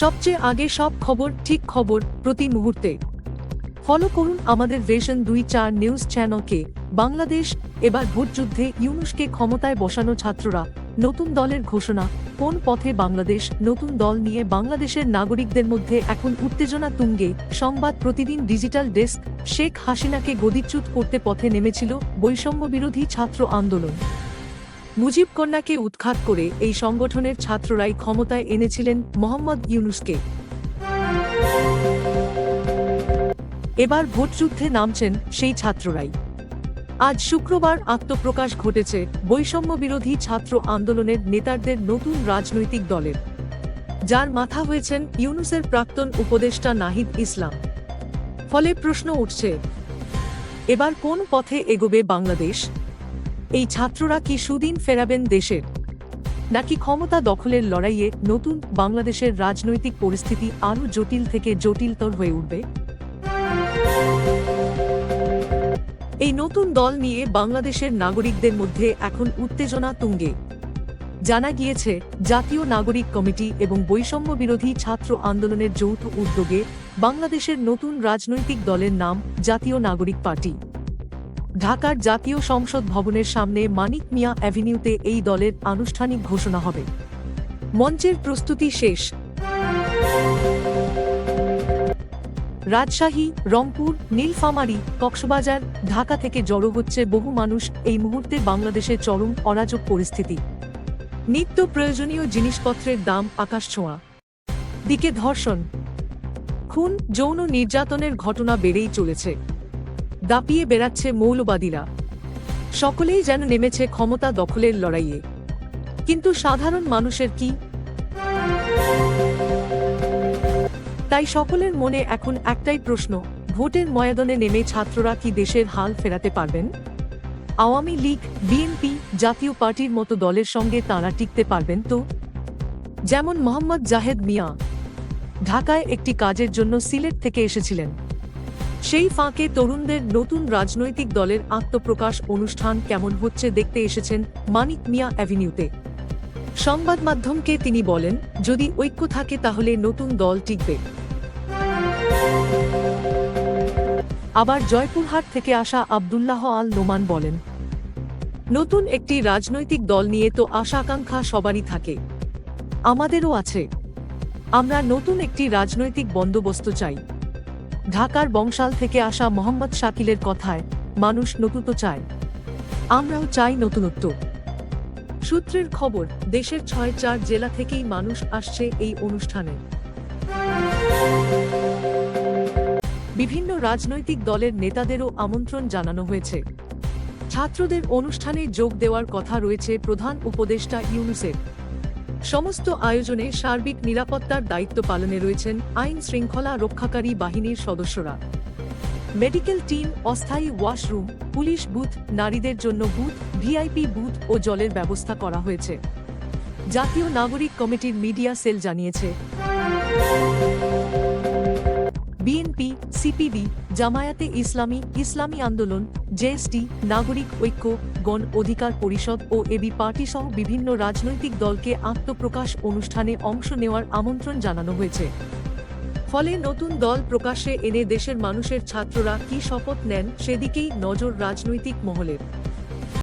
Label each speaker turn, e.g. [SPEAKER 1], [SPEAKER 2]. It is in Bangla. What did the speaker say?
[SPEAKER 1] সবচেয়ে আগে সব খবর, ঠিক খবর, প্রতি মুহূর্তে ফলো করুন আমাদের ভিশন ২৪ নিউজ চ্যানেলকে। বাংলাদেশ এবার ভোটযুদ্ধে ইউনূসকে ক্ষমতায় বসানো ছাত্ররা, নতুন দলের ঘোষণা, কোন পথে বাংলাদেশ? নতুন দল নিয়ে বাংলাদেশের নাগরিকদের মধ্যে এখন উত্তেজনা তুঙ্গে। সংবাদ প্রতিদিন ডিজিটাল ডেস্ক। শেখ হাসিনাকে গদিচ্যুত করতে পথে নেমেছিল বৈষম্যবিরোধী ছাত্র আন্দোলন। মুজিব কন্যাকে উৎখাত করে এই সংগঠনের ছাত্ররাই ক্ষমতায় এনেছিলেন মোহাম্মদ ইউনূসকে। এবার ভোটযুদ্ধে নামছেন সেই ছাত্ররাই। আজ শুক্রবার আত্মপ্রকাশ ঘটেছে বৈষম্যবিরোধী ছাত্র আন্দোলনের নেতাদের নতুন রাজনৈতিক দলের, যার মাথা হয়েছেন ইউনূসের প্রাক্তন উপদেষ্টা নাহিদ ইসলাম। ফলে প্রশ্ন উঠছে, এবার কোন পথে এগোবে বাংলাদেশ? এই ছাত্ররা কি সুদিন ফেরাবেন দেশের, নাকি ক্ষমতা দখলের লড়াইয়ে নতুন বাংলাদেশের রাজনৈতিক পরিস্থিতি আরও জটিল থেকে জটিলতর হয়ে উঠবে? এই নতুন দল নিয়ে বাংলাদেশের নাগরিকদের মধ্যে এখন উত্তেজনা তুঙ্গে। জানা গিয়েছে, জাতীয় নাগরিক কমিটি এবং বৈষম্যবিরোধী ছাত্র আন্দোলনের যৌথ উদ্যোগে বাংলাদেশের নতুন রাজনৈতিক দলের নাম জাতীয় নাগরিক পার্টি। ঢাকার জাতীয় সংসদ ভবনের সামনে মানিক মিয়া অ্যাভিনিউতে এই দলের আনুষ্ঠানিক ঘোষণা হবে। মঞ্চের প্রস্তুতি শেষ। রাজশাহী, রংপুর, নীলফামারী, কক্সবাজার, ঢাকা থেকে জড়ো হচ্ছে বহু মানুষ। এই মুহূর্তে বাংলাদেশের চরম অরাজক পরিস্থিতি। নিত্য প্রয়োজনীয় জিনিসপত্রের দাম আকাশছোঁয়া। দিকে ধর্ষণ, খুন, যৌন নির্যাতনের ঘটনা বেড়েই চলেছে। দাপিয়ে বেড়াচ্ছে মৌলবাদীরা। সকলেই যেন নেমেছে ক্ষমতা দখলের লড়াইয়ে। কিন্তু সাধারণ মানুষের কি? তাই সকলের মনে এখন একটাই প্রশ্ন, ভোটের ময়দানে নেমে ছাত্ররা কি দেশের হাল ফেরাতে পারবেন? আওয়ামী লীগ, বিএনপি, জাতীয় পার্টির মতো দলের সঙ্গে তাঁরা টিকতে পারবেন তো? যেমন মোহাম্মদ জাহেদ মিয়া ঢাকায় একটি কাজের জন্য সিলেট থেকে এসেছিলেন। সেই ফাঁকে তরুণদের নতুন রাজনৈতিক দলের আত্মপ্রকাশ অনুষ্ঠান কেমন হচ্ছে দেখতে এসেছেন মানিক মিয়া অ্যাভিনিউতে। সংবাদ মাধ্যমকে তিনি বলেন, যদি ঐক্য থাকে তাহলে নতুন দল টিকবে। আবার জয়পুরহাট থেকে আসা আব্দুল্লাহ আল নোমান বলেন, নতুন একটি রাজনৈতিক দল নিয়ে তো আশা আকাঙ্ক্ষা সবারই থাকে, আমাদেরও আছে। আমরা নতুন একটি রাজনৈতিক বন্দোবস্ত চাই। ঢাকার বংশাল থেকে আসা মোহাম্মদ শাকিলের কথায়, মানুষ নতুনত্ব চায়, আমরাও চাই নতুনত্ব। সূত্রের খবর, দেশের ৬-৪ জেলা থেকেই মানুষ আসছে এই অনুষ্ঠানে। বিভিন্ন রাজনৈতিক দলের নেতাদেরও আমন্ত্রণ জানানো হয়েছে। ছাত্রদের অনুষ্ঠানে যোগ দেওয়ার কথা রয়েছে প্রধান উপদেষ্টা ইউনূসের। সমস্ত আয়োজনে সার্বিক নিরাপত্তার দায়িত্ব পালনে রয়েছেন আইন শৃঙ্খলা রক্ষাকারী বাহিনীর সদস্যরা। মেডিকেল টিম, অস্থায়ী ওয়াশরুম, পুলিশ বুথ, নারীদের জন্য বুথ, ভিআইপি বুথ ও জলের ব্যবস্থা করা হয়েছে। জাতীয় নাগরিক কমিটির মিডিয়া সেল জানিয়েছে, বিএনপি, সিপিবি, জামায়াতে ইসলামী, ইসলামী আন্দোলন, জেএসটি, নাগরিক ঐক্য, গণ অধিকার পরিষদ ও এবি পার্টি সহ বিভিন্ন রাজনৈতিক দলকে আত্মপ্রকাশ অনুষ্ঠানে অংশ নেওয়ার আমন্ত্রণ জানানো হয়েছে। ফলে নতুন দল প্রকাশ্যে এনে দেশের মানুষের ছাত্ররা কি শপথ নেন সেদিকেই নজর রাজনৈতিক মহলের।